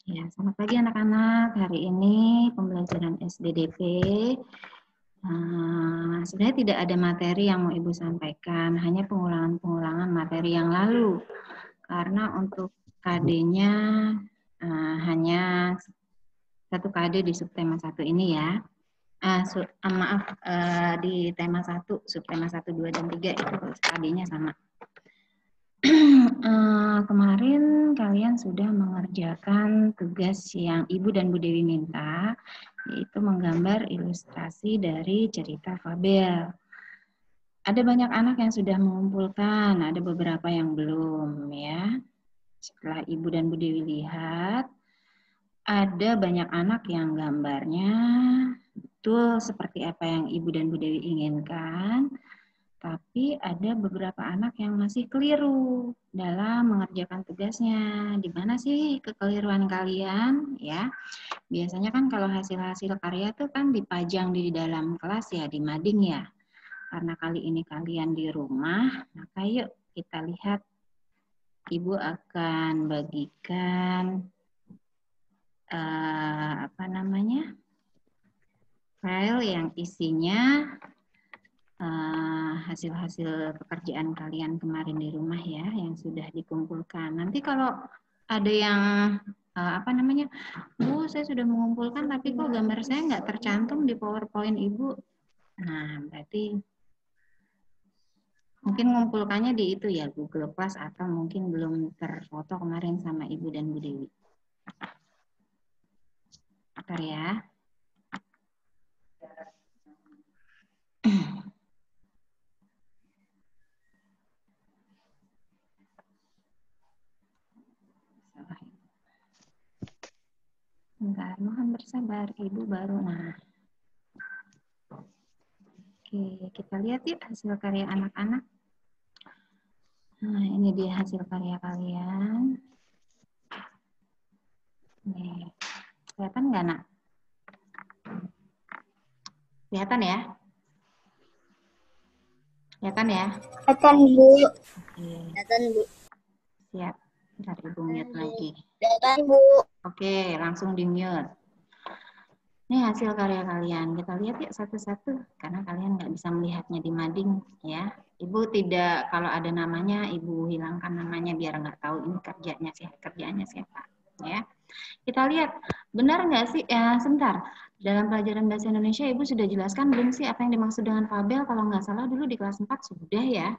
Ya, selamat pagi anak-anak. Hari ini pembelajaran SDDP. Sebenarnya tidak ada materi yang mau Ibu sampaikan, hanya pengulangan-pengulangan materi yang lalu. Karena untuk KD-nya hanya satu KD di subtema 1 ini ya. Di tema 1, subtema 1, 2, dan 3 itu KD-nya sama. Kemarin kalian sudah mengerjakan tugas yang Ibu dan Bu Dewi minta, yaitu menggambar ilustrasi dari cerita fabel. Ada banyak anak yang sudah mengumpulkan, ada beberapa yang belum ya. Setelah Ibu dan Bu Dewi lihat, ada banyak anak yang gambarnya betul seperti apa yang Ibu dan Bu Dewi inginkan. Tapi ada beberapa anak yang masih keliru dalam mengerjakan tugasnya. Di mana sih kekeliruan kalian? Ya, biasanya kan kalau hasil-hasil karya tuh kan dipajang di dalam kelas ya, di mading ya. Karena kali ini kalian di rumah, maka yuk kita lihat. Ibu akan bagikan file yang isinya hasil-hasil pekerjaan kalian kemarin di rumah ya, yang sudah dikumpulkan. Nanti kalau ada yang Bu, saya sudah mengumpulkan tapi kok gambar saya nggak tercantum di PowerPoint Ibu. Nah, berarti mungkin ngumpulkannya di itu ya, Google Plus, atau mungkin belum terfoto kemarin sama Ibu dan Bu Dewi. Bentar ya. Bentar, mohon bersabar, Ibu baru. Nah, oke, kita lihat yuk hasil karya anak-anak. Nah, ini dia hasil karya kalian. Nih, kelihatan nggak, Nak? Kelihatan ya? Kelihatan ya? Kelihatan, Bu. Oke. Kelihatan, Bu. Siap. Bentar, Ibu mute lagi. Kelihatan, Bu. Oke, langsung di mute. Ini hasil karya kalian. Kita lihat yuk satu-satu, karena kalian nggak bisa melihatnya di mading ya. Ibu tidak, kalau ada namanya, Ibu hilangkan namanya biar nggak tahu ini kerjanya siapa ya. Kita lihat, benar nggak sih? Sebentar, dalam pelajaran bahasa Indonesia Ibu sudah jelaskan belum sih apa yang dimaksud dengan fabel? Kalau nggak salah dulu di kelas 4 sudah ya.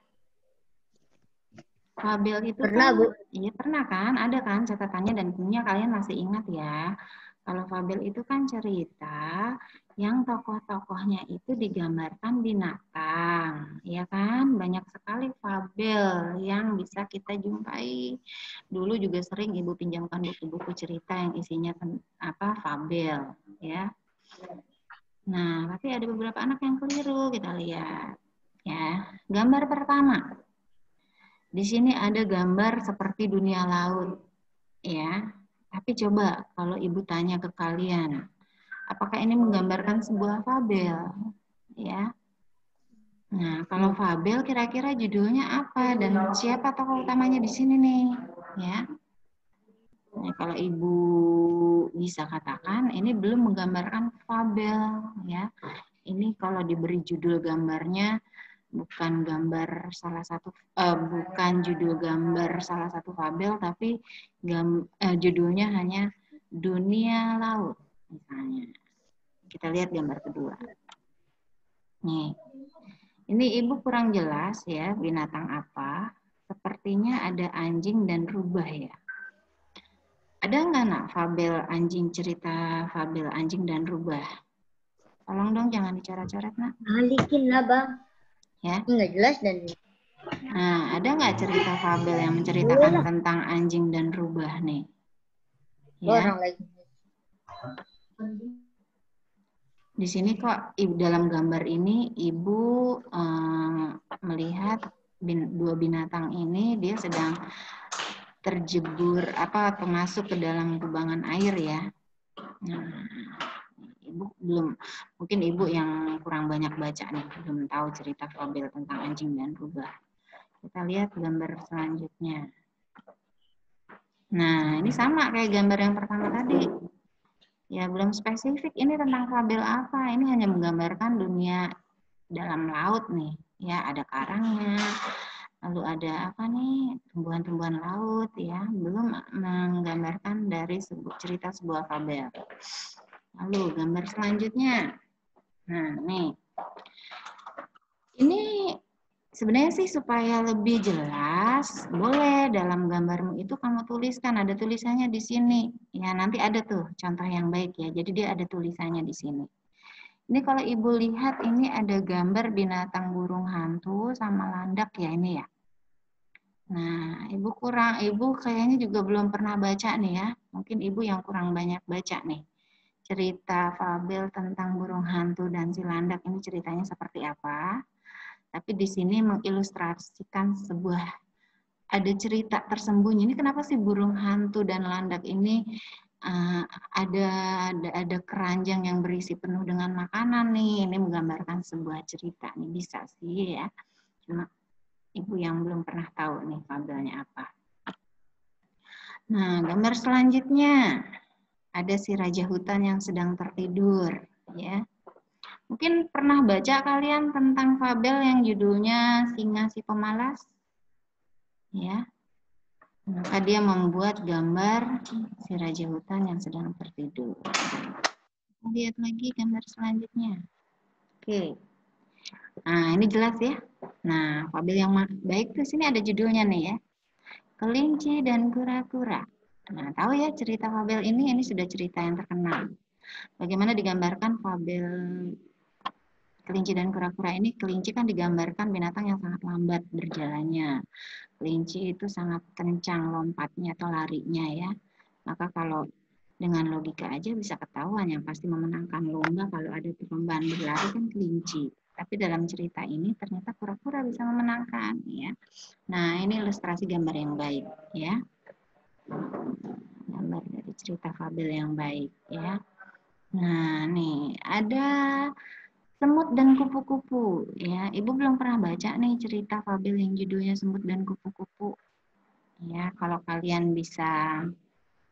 Fabel itu pernah, kan, Bu. iya pernah kan, ada kan catatannya dan tentunya kalian masih ingat ya. Kalau fabel itu kan cerita yang tokoh-tokohnya itu digambarkan binatang, ya kan? Banyak sekali fabel yang bisa kita jumpai. Dulu juga sering Ibu pinjamkan buku-buku cerita yang isinya fabel, ya. Nah, tapi ada beberapa anak yang keliru, kita lihat. Ya, gambar pertama. Di sini ada gambar seperti dunia laut, ya. Tapi coba kalau Ibu tanya ke kalian, apakah ini menggambarkan sebuah fabel, ya? Nah, kalau fabel kira-kira judulnya apa dan siapa tokoh utamanya di sini nih, ya? Nah, kalau Ibu bisa katakan ini belum menggambarkan fabel, ya. Ini kalau diberi judul gambarnya bukan judul gambar salah satu fabel, tapi judulnya hanya dunia laut misalnya. Kita lihat gambar kedua. Nih, ini Ibu kurang jelas ya binatang apa. Sepertinya ada anjing dan rubah ya. Ada nggak, Nak, fabel anjing, cerita fabel anjing dan rubah? Tolong dong jangan dicoret-coret, Nak. Alikin lah, Bang. Ya. Nggak jelas dan. Nah, ada nggak cerita fabel yang menceritakan tentang anjing dan rubah nih? Ya. Orang lagi. Di sini kok dalam gambar ini Ibu melihat dua binatang ini dia sedang terjebur atau masuk ke dalam kubangan air ya. Nah, Ibu mungkin Ibu yang kurang banyak baca nih, belum tahu cerita fabel tentang anjing dan rubah. Kita lihat gambar selanjutnya. Nah, ini sama kayak gambar yang pertama tadi. Ya, belum spesifik ini tentang fabel apa. Ini hanya menggambarkan dunia dalam laut nih. Ya, ada karangnya, lalu ada apa nih, tumbuhan-tumbuhan laut ya. Belum menggambarkan dari cerita sebuah fabel. Lalu gambar selanjutnya. Nah, nih. Ini sebenarnya sih supaya lebih jelas, boleh dalam gambarmu itu kamu tuliskan, ada tulisannya di sini. Ya, nanti ada tuh contoh yang baik ya. Jadi dia ada tulisannya di sini. Ini kalau Ibu lihat ini ada gambar binatang burung hantu sama landak ya ini ya. Nah, Ibu kayaknya juga belum pernah baca nih ya. Mungkin Ibu yang kurang banyak baca nih. Cerita fabel tentang burung hantu dan si landak ini ceritanya seperti apa. Tapi di sini mengilustrasikan sebuah ada cerita tersembunyi. Ini kenapa sih burung hantu dan landak ini ada keranjang yang berisi penuh dengan makanan nih. Ini menggambarkan sebuah cerita nih, bisa sih ya. Cuma Ibu yang belum pernah tahu nih fabelnya apa. Nah, gambar selanjutnya ada si raja hutan yang sedang tertidur ya. Mungkin pernah baca kalian tentang fabel yang judulnya Singa si Pemalas? Ya. Maka dia membuat gambar si raja hutan yang sedang tertidur. Lihat lagi gambar selanjutnya. Oke. Nah, ini jelas ya. Nah, fabel yang baik tuh sini ada judulnya nih ya. Kelinci dan kura-kura. Nah, tahu ya cerita fabel ini sudah cerita yang terkenal. Bagaimana digambarkan fabel kelinci dan kura-kura ini? Kelinci kan digambarkan binatang yang sangat lambat berjalannya. Kelinci itu sangat kencang lompatnya atau larinya ya. Maka kalau dengan logika aja bisa ketahuan yang pasti memenangkan lomba kalau ada perlombaan berlari kan kelinci. Tapi dalam cerita ini ternyata kura-kura bisa memenangkan ya. Nah, ini ilustrasi gambar yang baik ya. Gambar dari cerita fabel yang baik ya. Nah, nih ada semut dan kupu-kupu ya. Ibu belum pernah baca nih cerita fabel yang judulnya Semut dan Kupu-kupu. Ya, kalau kalian bisa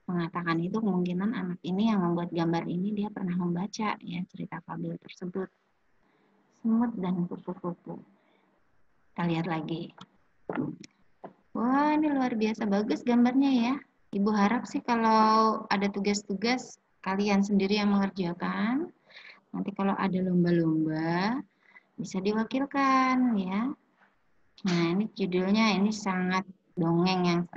mengatakan itu kemungkinan anak ini yang membuat gambar ini dia pernah membaca ya cerita fabel tersebut. Semut dan kupu-kupu. Kita lihat lagi. Wah, ini luar biasa bagus gambarnya ya. Ibu harap sih kalau ada tugas-tugas kalian sendiri yang mengerjakan. Nanti kalau ada lomba-lomba bisa diwakilkan ya. Nah, ini judulnya ini sangat dongeng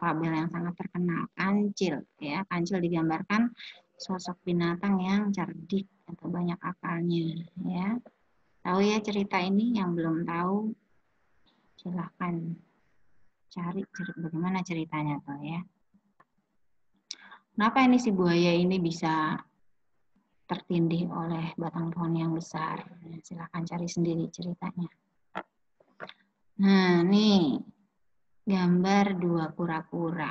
fabel yang sangat terkenal, Kancil ya. Kancil digambarkan sosok binatang yang cerdik atau banyak akalnya ya. Tahu ya cerita ini? Yang belum tahu silahkan cari bagaimana ceritanya tuh ya. Kenapa ini si buaya ini bisa tertindih oleh batang pohon yang besar? Silahkan cari sendiri ceritanya. Nah, nih gambar dua kura-kura.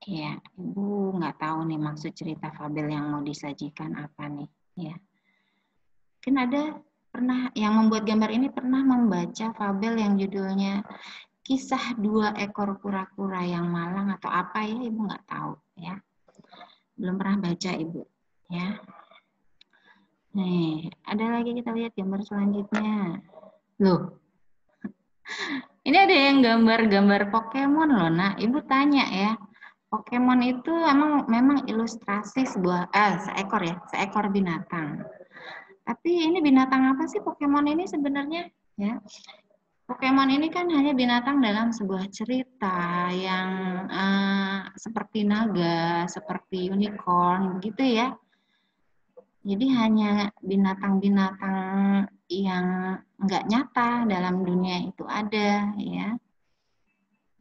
Ya, Ibu nggak tahu nih maksud cerita fabel yang mau disajikan apa nih. Ya, mungkin ada pernah yang membuat gambar ini pernah membaca fabel yang judulnya Kisah Dua Ekor Kura-Kura yang Malang atau apa ya, Ibu nggak tahu ya. Belum pernah baca Ibu. Ya. Nih, ada lagi kita lihat gambar selanjutnya. Loh, ini ada yang gambar-gambar Pokemon loh, nah. Ibu tanya ya, Pokemon itu memang ilustrasi seekor binatang. Tapi ini binatang apa sih Pokemon ini sebenarnya? Ya, Pokemon ini kan hanya binatang dalam sebuah cerita yang seperti naga, seperti unicorn, begitu ya. Jadi hanya binatang-binatang yang nggak nyata dalam dunia itu ada, ya.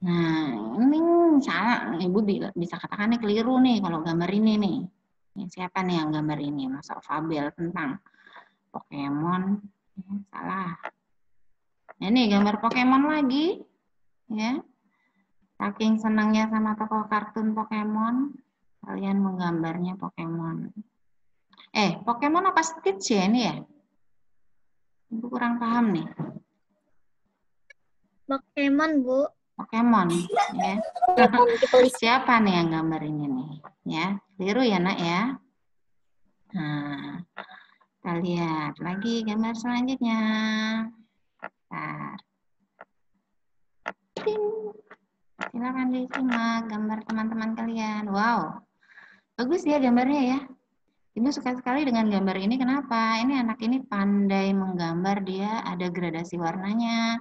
Nah, ini salah. Ibu bisa katakan nih keliru nih kalau gambar ini nih. Siapa nih yang gambar ini? Masa fabel tentang Pokemon? Ya, salah. Nah, ini gambar Pokemon lagi. Ya. Saking senangnya sama tokoh kartun Pokemon, kalian menggambarnya Pokemon. Pokemon apa Stitch ya ini ya? Ibu kurang paham nih. Pokemon, Bu. Pokemon, ya. Pokemon Kipelis. Siapa nih yang gambar ini nih? Ya, keliru ya nak ya. Nah, kita lihat lagi gambar selanjutnya. Bentar. Ting. Silakan disimak gambar teman-teman kalian. Wow, bagus ya gambarnya ya. Ibu suka sekali dengan gambar ini. Kenapa? Ini anak ini pandai menggambar. Dia ada gradasi warnanya,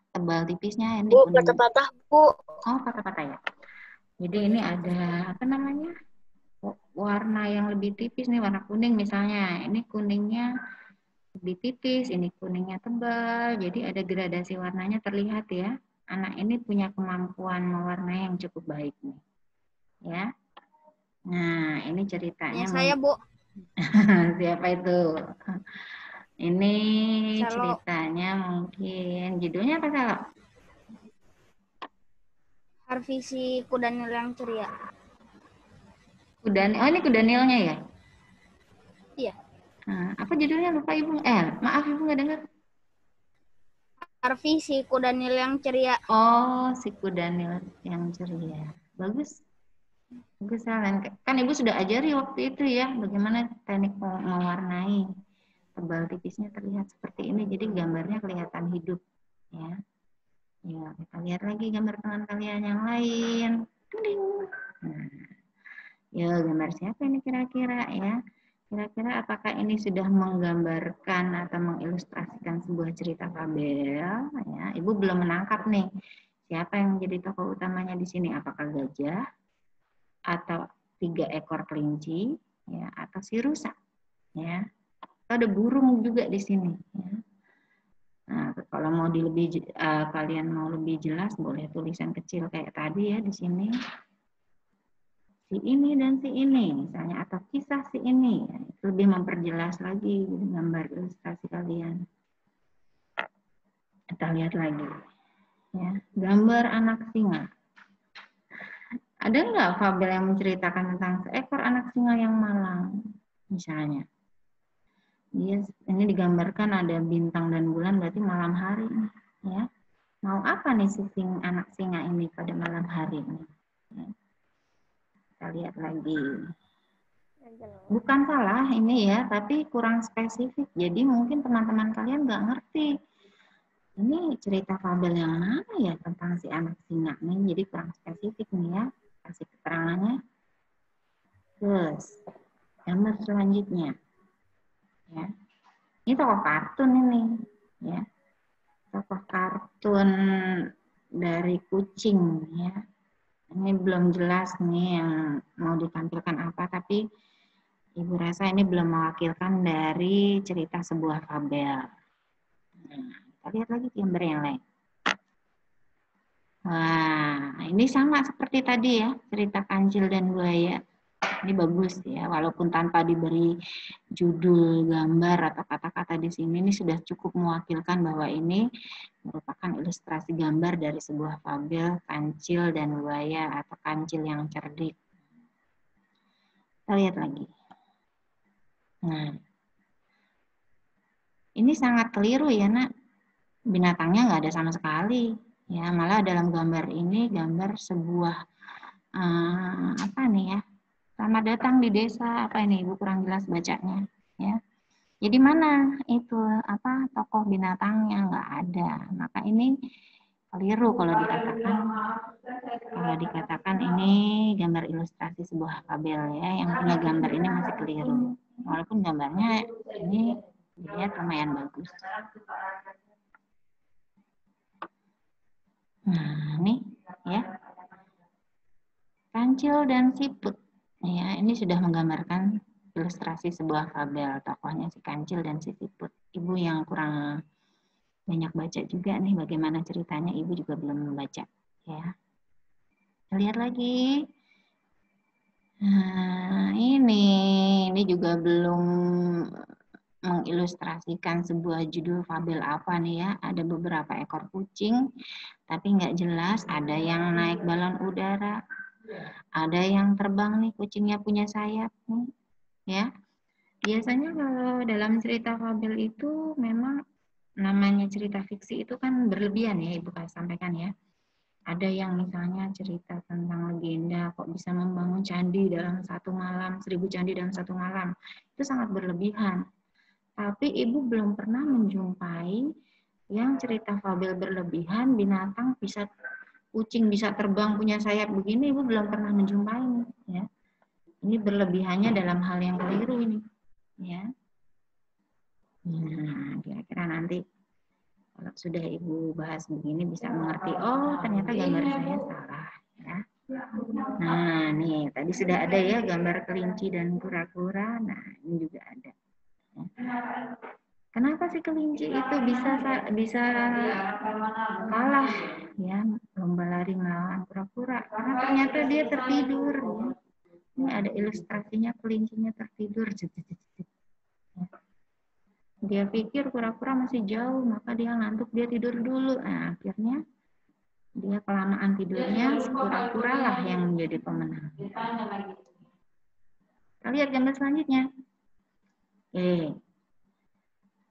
tebal tipisnya. Ini Bu, kuning. patah-patah, Bu. Oh, patah-patah ya. Jadi ini ada apa namanya? Warna yang lebih tipis nih, warna kuning misalnya. Ini kuningnya lebih tipis, ini kuningnya tebal. Jadi ada gradasi warnanya terlihat ya. Anak ini punya kemampuan mewarnai yang cukup baik nih. Ya. Nah, ini ceritanya. Ya, saya, Bu. Siapa itu? Ini Salo. ceritanya mungkin judulnya apa Salo? Harvey si kuda nil yang ceria. Oh ini kuda nilnya ya? Iya. Nah, apa judulnya lupa Ibu? Maaf Ibu nggak dengar. Harvey si kuda nil yang ceria. Oh si kuda nil yang ceria. Bagus. Bagus Salen. Kan Ibu sudah ajari waktu itu ya bagaimana teknik mewarnai. Tebal tipisnya terlihat seperti ini. Jadi gambarnya kelihatan hidup. Ya. Ya, kita lihat lagi gambar teman kalian yang lain. Nah, ya gambar siapa ini kira-kira ya? Kira-kira apakah ini sudah menggambarkan atau mengilustrasikan sebuah cerita fabel? Ya, Ibu belum menangkap nih. Siapa yang menjadi tokoh utamanya di sini? Apakah gajah atau 3 ekor kelinci, ya, atau si rusa? Ya, atau ada burung juga di sini. Ya. Nah, kalau mau kalian mau lebih jelas, boleh tulisan kecil kayak tadi ya di sini. Si ini dan si ini, misalnya, atau kisah si ini, ya, lebih memperjelas lagi gambar ilustrasi kalian. Kita lihat lagi, ya, gambar anak singa. Ada nggak fabel yang menceritakan tentang seekor anak singa yang malang, misalnya? Ini digambarkan ada bintang dan bulan, berarti malam hari, ya. Mau apa nih si anak singa ini pada malam hari ini? Ya. Kita lihat lagi. Bukan salah ini ya, tapi kurang spesifik. Jadi mungkin teman-teman kalian nggak ngerti. Ini cerita fabel yang mana ya tentang si anak singa nih. Jadi kurang spesifik nih ya. Kasih keterangannya. Terus, gambar selanjutnya. Ya. Ini tokoh kartun ini. Ya. Tokoh kartun dari kucing ya. Ini belum jelas nih yang mau ditampilkan apa, tapi Ibu rasa ini belum mewakilkan dari cerita sebuah fabel. Nah, kita lihat lagi gambar yang lain. Wah, ini sama seperti tadi ya, cerita kancil dan buaya. Ini bagus ya, walaupun tanpa diberi judul, gambar, atau kata-kata di sini, ini sudah cukup mewakilkan bahwa ini merupakan ilustrasi gambar dari sebuah fabel kancil dan buaya atau kancil yang cerdik. Kita lihat lagi. Nah, ini sangat keliru ya nak, binatangnya nggak ada sama sekali. Ya, malah dalam gambar ini gambar sebuah apa nih ya? Selamat datang di desa apa ini Ibu kurang jelas bacanya ya. Jadi mana itu apa tokoh binatangnya nggak ada. Maka ini keliru kalau dikatakan ini gambar ilustrasi sebuah fabel ya. Yang punya gambar ini masih keliru. Walaupun gambarnya ini dilihat lumayan bagus. Nah, ini ya. Kancil dan siput. Ya, ini sudah menggambarkan ilustrasi sebuah fabel. Tokohnya si Kancil dan si siput. Ibu yang kurang banyak baca juga nih bagaimana ceritanya, Ibu juga belum membaca. Ya. Lihat lagi. Nah, ini juga belum mengilustrasikan sebuah judul fabel apa nih ya. Ada beberapa ekor kucing, tapi nggak jelas. Ada yang naik balon udara, ada yang terbang nih, kucingnya punya sayap nih, ya. Biasanya kalau dalam cerita fabel itu memang namanya cerita fiksi itu kan berlebihan ya, Ibu sampaikan ya. Ada yang misalnya cerita tentang legenda, kok bisa membangun candi dalam satu malam, 1000 candi dalam satu malam. Itu sangat berlebihan. Tapi ibu belum pernah menjumpai yang cerita fabel berlebihan, binatang bisa, kucing bisa terbang punya sayap begini, ibu belum pernah menjumpai. Ya. Ini berlebihannya dalam hal yang keliru ini. Ya. Nah, kira-kira nanti kalau sudah ibu bahas begini bisa mengerti, oh ternyata gambar saya salah. Ya. Nah, nih tadi sudah ada ya gambar kelinci dan kura-kura. Nah, ini juga ada. Kenapa sih kelinci itu bisa kalah ya lomba lari melawan kura-kura? Karena ternyata dia tertidur. Ya. Ini ada ilustrasinya kelincinya tertidur. Dia pikir kura-kura masih jauh, maka dia ngantuk, dia tidur dulu. Nah, akhirnya dia kelamaan tidurnya, kura-kura lah yang menjadi pemenang. Kita lihat gambar selanjutnya.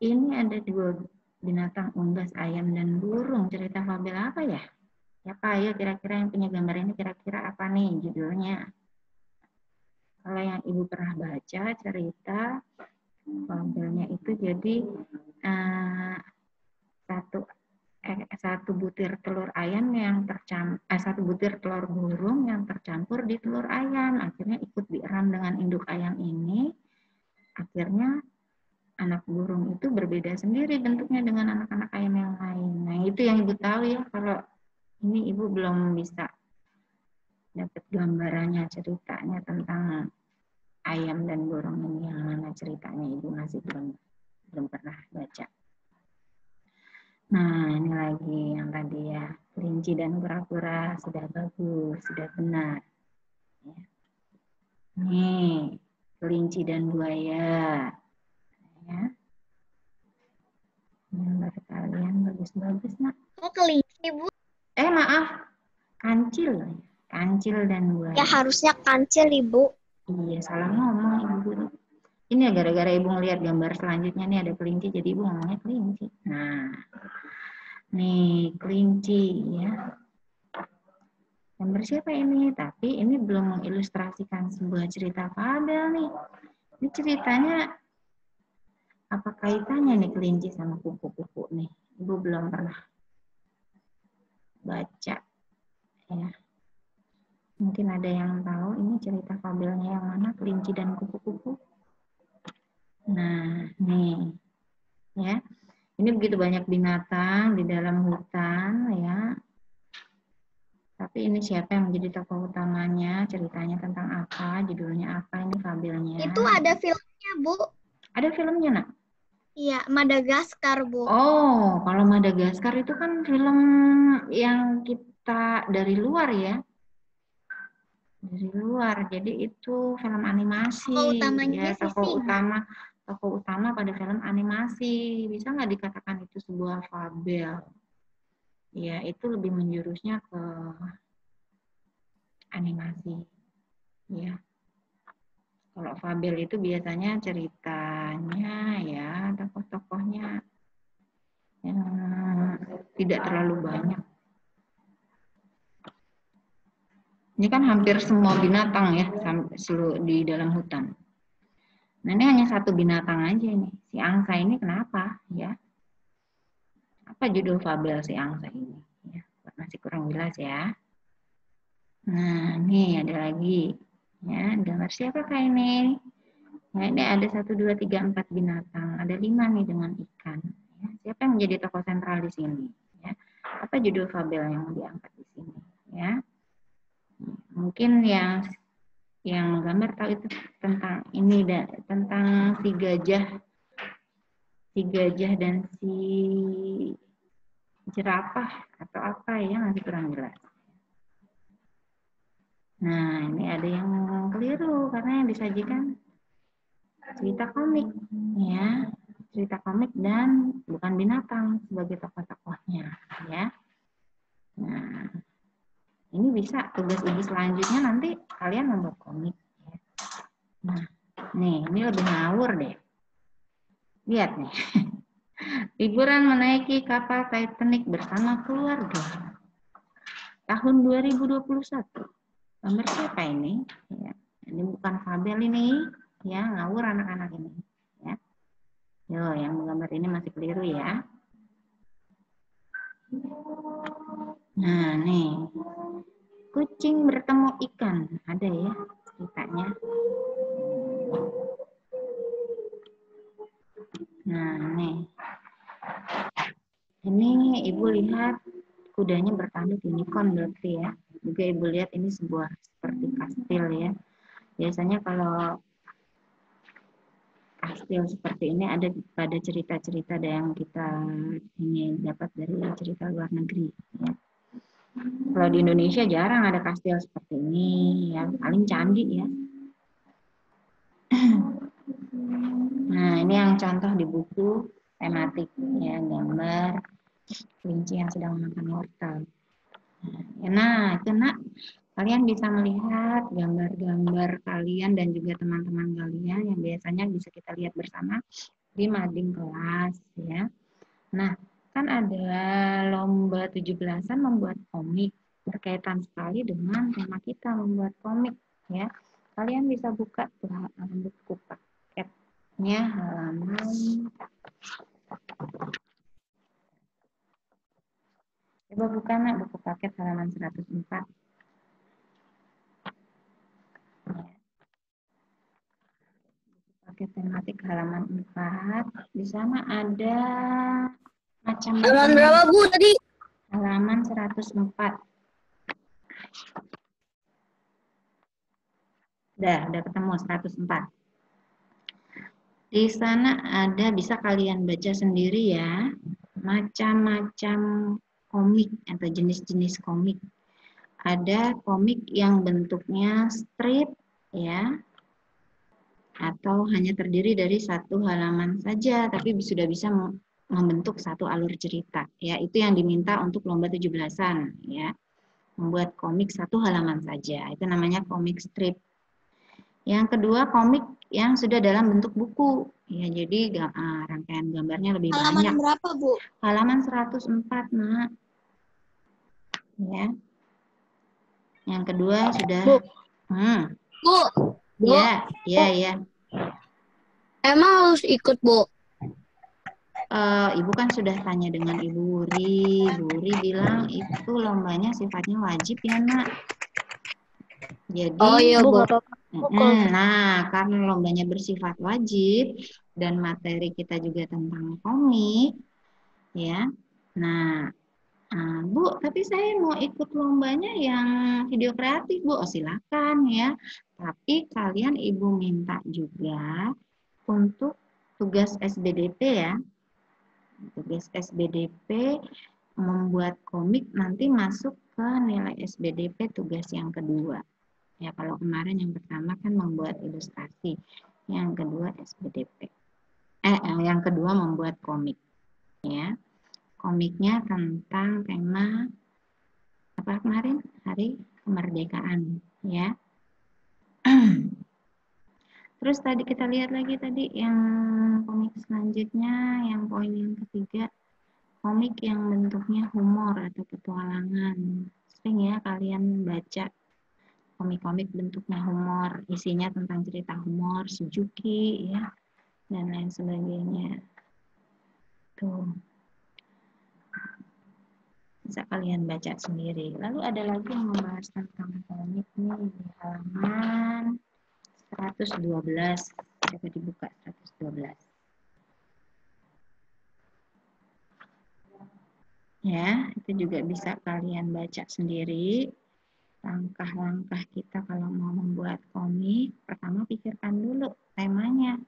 Ini ada 2 binatang unggas, ayam dan burung. Cerita fabel apa ya? Siapa ya kira-kira yang punya gambar ini, kira-kira apa nih judulnya? Kalau yang ibu pernah baca cerita fabelnya itu jadi satu butir telur ayam yang satu butir telur burung yang tercampur di telur ayam, akhirnya ikut dieram dengan induk ayam ini. Akhirnya anak burung itu berbeda sendiri bentuknya dengan anak-anak ayam yang lain. Nah, itu yang ibu tahu ya. Kalau ini ibu belum bisa dapat gambarannya, ceritanya tentang ayam dan burung ini yang mana ceritanya, ibu masih belum pernah baca. Nah, ini lagi yang tadi ya, kelinci dan kura-kura sudah bagus, sudah benar. Ya. Nih, kelinci dan buaya. Ya. Gambar kalian bagus-bagus, nak. Oh, kelinci, Bu. Maaf, kancil. Kancil dan buaya. Ya, harusnya kancil, Ibu. Iya, salah ngomong ibu guru. Ini ya gara-gara ibu ngelihat gambar selanjutnya nih ada kelinci, jadi ibu ngomongnya kelinci. Nah, nih kelinci ya. Gambar siapa ini? Tapi ini belum mengilustrasikan sebuah cerita fabel nih. Ini ceritanya apa kaitannya nih kelinci sama kupu-kupu nih? Ibu belum pernah baca ya. Mungkin ada yang tahu ini cerita fabelnya yang mana, kelinci dan kupu-kupu. Nah, nih ya. Ini begitu banyak binatang di dalam hutan ya. Tapi ini siapa yang menjadi tokoh utamanya, ceritanya tentang apa, judulnya apa, ini fabelnya. Itu ada filmnya, Bu. Ada filmnya, nak? Iya, Madagaskar, Bu. Oh, kalau Madagaskar itu kan film yang kita dari luar ya. Dari luar, jadi itu film animasi. Tokoh utamanya ya, tokoh utama pada film animasi. Bisa nggak dikatakan itu sebuah fabel? Ya, itu lebih menjurusnya ke animasi. Ya. Kalau fabel itu biasanya ceritanya ya, tokoh-tokohnya yang tidak terlalu banyak. Ini kan hampir semua binatang ya di dalam hutan. Nah, ini hanya satu binatang aja ini. Si angsa ini kenapa ya? Apa judul fabel si angsa ini? Ya, masih kurang jelas ya. Nah, ini ada lagi. Ya, gambar siapakah ini? Nah, ini ada 1, 2, 3, 4 binatang. Ada 5 nih dengan ikan. Ya, siapa yang menjadi tokoh sentral di sini? Ya, apa judul fabel yang diangkat di sini? Ya, mungkin yang gambar tahu itu tentang ini, tentang si gajah dan si jerapah atau apa ya, masih kurang jelas. Nah, ini ada yang keliru karena yang disajikan cerita komik ya, cerita komik dan bukan binatang sebagai tokoh-tokohnya ya. Nah, ini bisa tugas ibu selanjutnya nanti kalian membuat komik ya. Nah, nih ini lebih ngawur deh. Lihat nih. Liburan menaiki kapal Titanic bersama keluarga. tahun 2021. Gambar siapa ini? Ya, ini bukan Fabel ini, ya ngawur anak-anak ini. Ya. Yo, yang menggambar ini masih keliru ya. Nah, nih. Kucing bertemu ikan. Ada ya ceritanya. Nah, nih. Ini Ibu lihat kudanya bertanduk unicorn berarti ya. Juga Ibu lihat ini sebuah seperti kastil ya. Biasanya kalau kastil seperti ini ada pada cerita-cerita yang kita ini dapat dari cerita luar negeri ya. Kalau di Indonesia jarang ada kastil seperti ini ya, paling candi ya. Nah, ini yang contoh di buku tematik ya, gambar kelinci yang sedang makan wortel. Nah, itu nak, kalian bisa melihat gambar-gambar kalian dan juga teman-teman kalian yang biasanya bisa kita lihat bersama di mading kelas ya. Nah, kan ada lomba 17-an membuat komik, berkaitan sekali dengan tema kita membuat komik ya. Kalian bisa buka tuh buku paketnya halaman. Coba buka nak buku paket halaman 104. Paket tematik halaman 4. Di sana ada macam-macam. Halaman berapa, Bu, tadi? Halaman 104. Udah ketemu 104. Di sana ada, bisa kalian baca sendiri ya, macam-macam komik atau jenis-jenis komik. Ada komik yang bentuknya strip ya, atau hanya terdiri dari satu halaman saja, tapi sudah bisa membentuk satu alur cerita. Ya, itu yang diminta untuk lomba 17-an ya. Membuat komik satu halaman saja. Itu namanya komik strip. Yang kedua, komik yang sudah dalam bentuk buku. Ya, jadi rangkaian gambarnya lebih Halaman banyak. berapa, Bu? Halaman 104, Nak. Ya. Yang kedua sudah Bu. Bu. Bu. Ya. Emang harus ikut, Bu? Ibu kan sudah tanya dengan Ibu Wuri. Bu Wuri bilang itu lombanya sifatnya wajib ya, Nak. Jadi, iya, Bu. nah, karena lombanya bersifat wajib dan materi kita juga tentang komik, ya. Nah, Bu, tapi saya mau ikut lombanya yang video kreatif, Bu. Oh, silakan ya. Tapi kalian Ibu minta juga untuk tugas SBDP ya. Tugas SBDP membuat komik nanti masuk ke nilai SBDP tugas yang kedua. Ya, kalau kemarin yang pertama kan membuat ilustrasi, yang kedua SBDP. Yang kedua membuat komik. Ya, komiknya tentang tema apa kemarin? Hari Kemerdekaan. Ya. Terus tadi kita lihat lagi tadi yang komik selanjutnya, yang poin yang ketiga, komik yang bentuknya humor atau petualangan. Sering ya kalian baca komik-komik bentuknya humor, isinya tentang cerita humor, Suzuki, ya, dan lain sebagainya. Tuh. Bisa kalian baca sendiri. Lalu ada lagi yang membahas tentang komik nih di halaman 112. Coba dibuka 112. Ya, itu juga bisa kalian baca sendiri. Langkah-langkah kita kalau mau membuat komik, pertama pikirkan dulu temanya.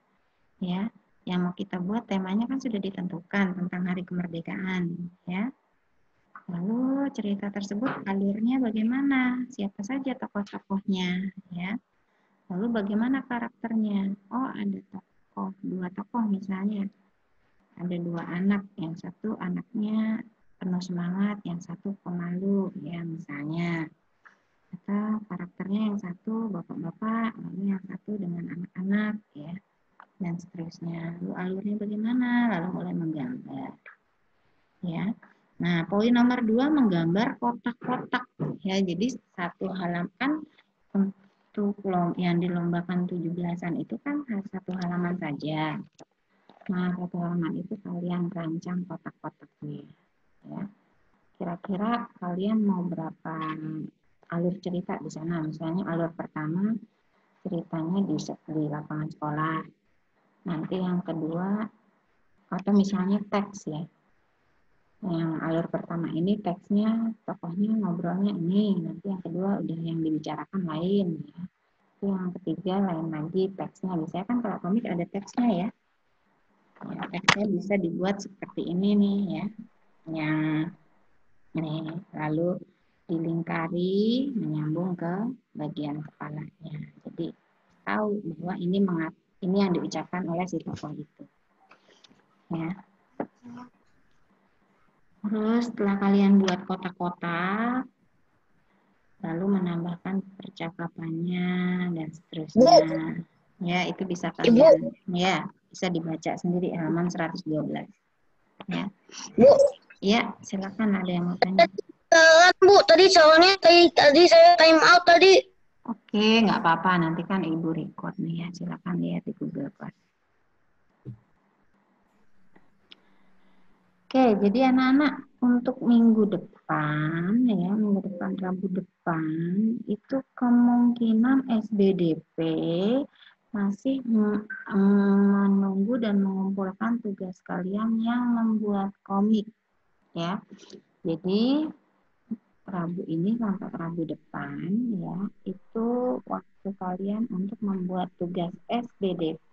Ya, yang mau kita buat temanya kan sudah ditentukan tentang Hari Kemerdekaan, ya. Lalu cerita tersebut alurnya bagaimana? Siapa saja tokoh-tokohnya, ya. Lalu bagaimana karakternya? Oh, ada dua tokoh misalnya. Ada dua anak, yang satu anaknya penuh semangat, yang satu pemalu, ya misalnya. Atau karakternya yang satu bapak-bapak, lalu yang satu dengan anak-anak, ya, dan seterusnya. Lalu alurnya bagaimana? Lalu mulai menggambar, ya. Nah, poin nomor 2 menggambar kotak-kotak. Ya, jadi satu halaman untuk yang dilombakan 17-an itu kan satu halaman saja. Nah, satu halaman itu kalian rancang kotak-kotaknya. Ya. Kira-kira kalian mau berapa alur cerita di sana? Misalnya alur pertama ceritanya di lapangan sekolah. Nanti yang kedua, atau misalnya teks ya. Yang alur pertama ini teksnya, tokohnya ngobrolnya ini. Nanti yang kedua udah yang dibicarakan lain. Ya. Yang ketiga lain lagi teksnya. Biasanya kan kalau komik ada teksnya ya. Ya, teksnya bisa dibuat seperti ini nih ya. Yang ini lalu dilingkari menyambung ke bagian kepalanya. Jadi tahu bahwa ini yang diucapkan oleh si tokoh itu. Ya. Terus setelah kalian buat kotak-kotak, lalu menambahkan percakapannya dan seterusnya. Ya, itu bisa kalian bisa dibaca sendiri halaman 112. Ya. Bu. Ya, silakan ada yang mau tanya. Bu, tadi soalnya tadi saya time out tadi. Oke, nggak apa-apa. Nanti kan Ibu record nih ya. Silakan lihat di Google Class. Oke, jadi anak-anak untuk minggu depan ya, minggu depan Rabu depan itu kemungkinan SBDP masih menunggu dan mengumpulkan tugas kalian yang membuat komik ya. Jadi Rabu ini sampai Rabu depan ya, itu waktu kalian untuk membuat tugas SBDP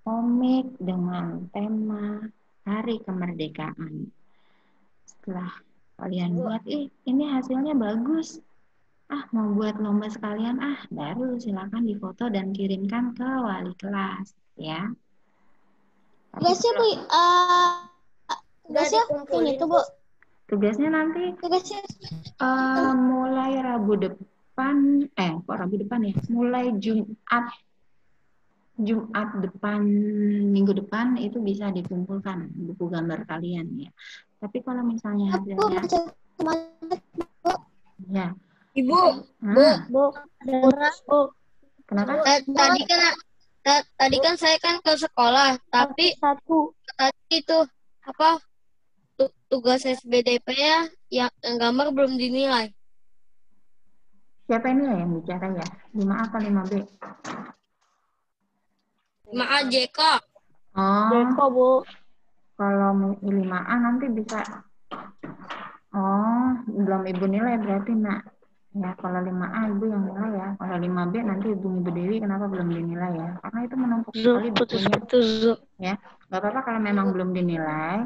komik dengan tema Hari Kemerdekaan. Setelah kalian buat, ini hasilnya bagus. Mau buat lomba sekalian, baru silakan difoto dan kirimkan ke wali kelas, ya. Tugasnya Bu, tugasnya ini tuh Bu. Tugasnya nanti Tugasnya mulai Rabu depan, kok Rabu depan ya? Mulai Jumat depan, minggu depan itu bisa dikumpulkan buku gambar kalian ya. Tapi kalau misalnya hasilnya ya. Ibu, Bu, Kenapa? Tadi kan saya kan ke sekolah, tapi tadi itu apa tugas SBDP-nya yang gambar belum dinilai. Siapa ini ya yang bicara ya? 5A atau 5B? 5A JK. Oh, Bu. kalau 5A nanti bisa. Oh, belum Ibu nilai berarti nak. Ya, kalau 5A Ibu yang nilai ya. Kalau 5B nanti Ibu Dewi kenapa belum dinilai ya? Karena itu menumpuk sekali bukunya. Ya, nggak apa-apa kalau memang belum dinilai.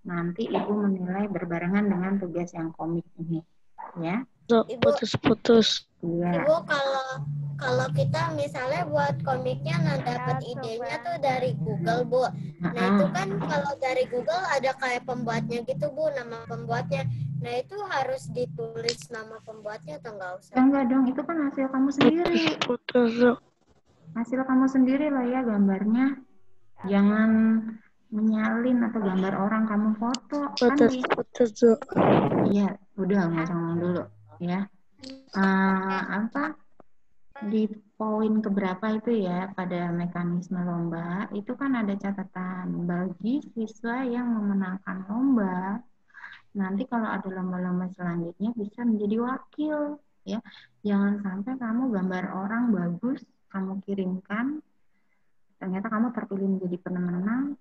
Nanti Ibu menilai berbarengan dengan tugas yang komik ini. Ya. Putus-putus. Iya. Ibu, kalau kita misalnya buat komiknya dapat idenya tuh dari Google, Bu. Nah, itu kan kalau dari Google ada kayak pembuatnya gitu, Bu, nama pembuatnya. Nah, itu harus ditulis nama pembuatnya atau enggak usah? Enggak dong, itu kan hasil kamu sendiri. Hasil kamu sendiri lah ya gambarnya. Jangan menyalin atau gambar orang kamu foto. Iya, udah nggak usah ngomong dulu ya. Di poin keberapa itu ya pada mekanisme lomba itu kan ada catatan bagi siswa yang memenangkan lomba. Nanti kalau ada lomba-lomba selanjutnya bisa menjadi wakil ya. Jangan sampai kamu gambar orang bagus kamu kirimkan, ternyata kamu terpilih menjadi pemenang,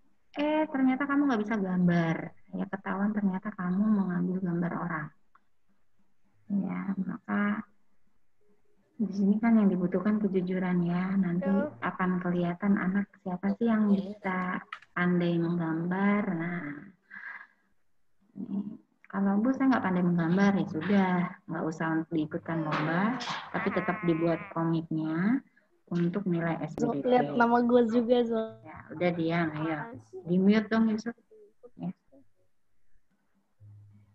ternyata kamu nggak bisa gambar, ya ketahuan ternyata kamu mengambil gambar orang. Ya, maka di sini kan yang dibutuhkan kejujuran ya. Nanti akan kelihatan anak siapa sih yang bisa pandai menggambar. Nah, kalau Bu saya nggak pandai menggambar ya sudah, nggak usah diikutkan lomba, tapi tetap dibuat komiknya untuk nilai SBDP. Lihat nama gue juga, Ya, udah diam, ayo. Di mute dong Yusuf. Ya.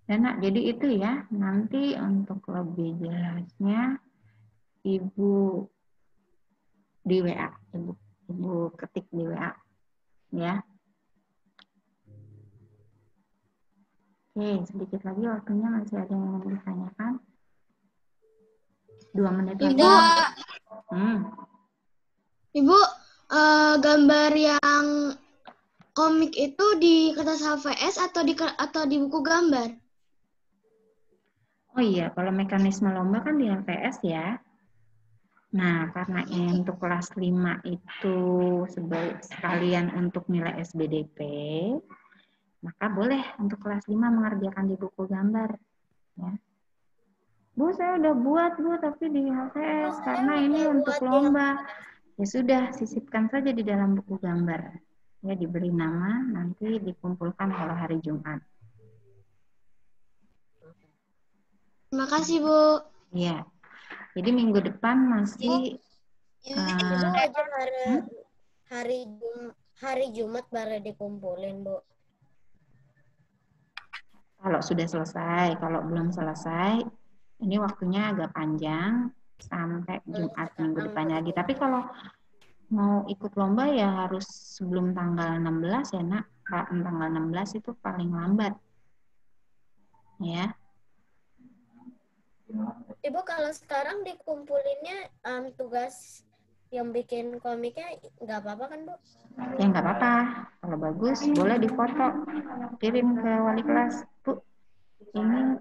Dan nak, jadi itu ya. Nanti untuk lebih jelasnya Ibu di WA, Ibu ketik di WA, ya. Oke, sedikit lagi waktunya masih ada yang ingin ditanyakan. 2 menit lagi. Ibu, Ibu, gambar yang komik itu di kertas HVS atau di buku gambar? Oh iya, kalau mekanisme lomba kan di LPS ya. Nah, karena ini untuk kelas 5 itu sekalian untuk nilai SBDP, maka boleh untuk kelas 5 mengerjakan di buku gambar. Ya. Bu, saya udah buat, Bu, tapi di HVS karena ini untuk lomba. Ya sudah, sisipkan saja di dalam buku gambar. Ya, diberi nama, nanti dikumpulkan kalau hari Jumat. Terima kasih, Bu. Iya. Jadi minggu depan masih Ibu aja hari Jumat baru dikumpulin, Bu. kalau sudah selesai, kalau belum selesai, ini waktunya agak panjang sampai Jumat minggu depannya lagi. Tapi kalau mau ikut lomba ya harus sebelum tanggal 16 ya, Nak. Tanggal 16 itu paling lambat. Ya. Ibu kalau sekarang dikumpulinnya tugas yang bikin komiknya nggak apa-apa kan, Bu? Ya nggak apa-apa. Kalau bagus boleh difoto, kirim ke wali kelas. Bu, ini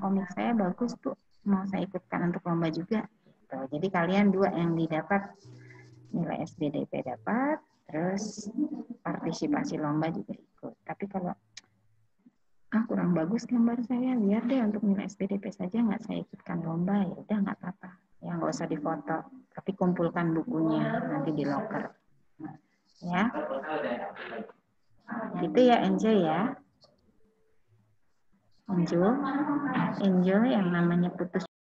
komik saya bagus, Bu. Mau saya ikutkan untuk lomba juga. Jadi kalian 2 yang didapat nilai SBDP dapat, terus partisipasi lomba juga ikut. Tapi kalau kurang bagus gambar saya, biar deh untuk nilai SBDP saja nggak saya ikutkan lomba, ya udah nggak apa-apa. Ya nggak usah difoto, tapi kumpulkan bukunya nanti di loker. Ya, gitu ya Enjoy ya. Enjoy yang namanya putus